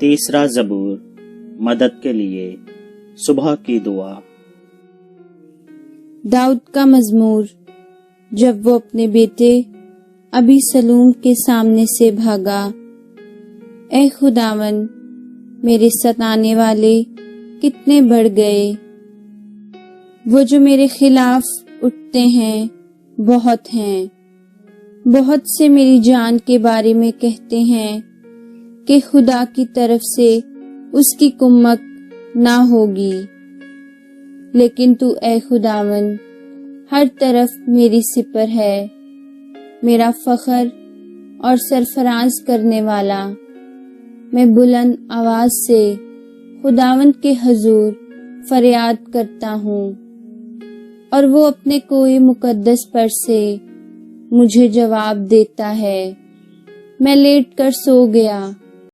तीसरा ज़बूर, मदद के लिए सुबह की दुआ। दाऊद का मज़मूर। जब वो अपने बेटे अबी सलूम के सामने से भागा, ऐ खुदावन, मेरे सताने वाले कितने बढ़ गए। वो जो मेरे खिलाफ उठते हैं बहुत हैं। बहुत से मेरी जान के बारे में कहते हैं कि खुदा की तरफ से उसकी कुम्मत ना होगी। लेकिन तू ऐ खुदावन हर तरफ मेरी सिपर है, मेरा फख्र और सरफराज करने वाला। मैं बुलंद आवाज से खुदावन के हुजूर फरियाद करता हूँ और वो अपने कोई मुकद्दस पर से मुझे जवाब देता है। मैं लेट कर सो गया,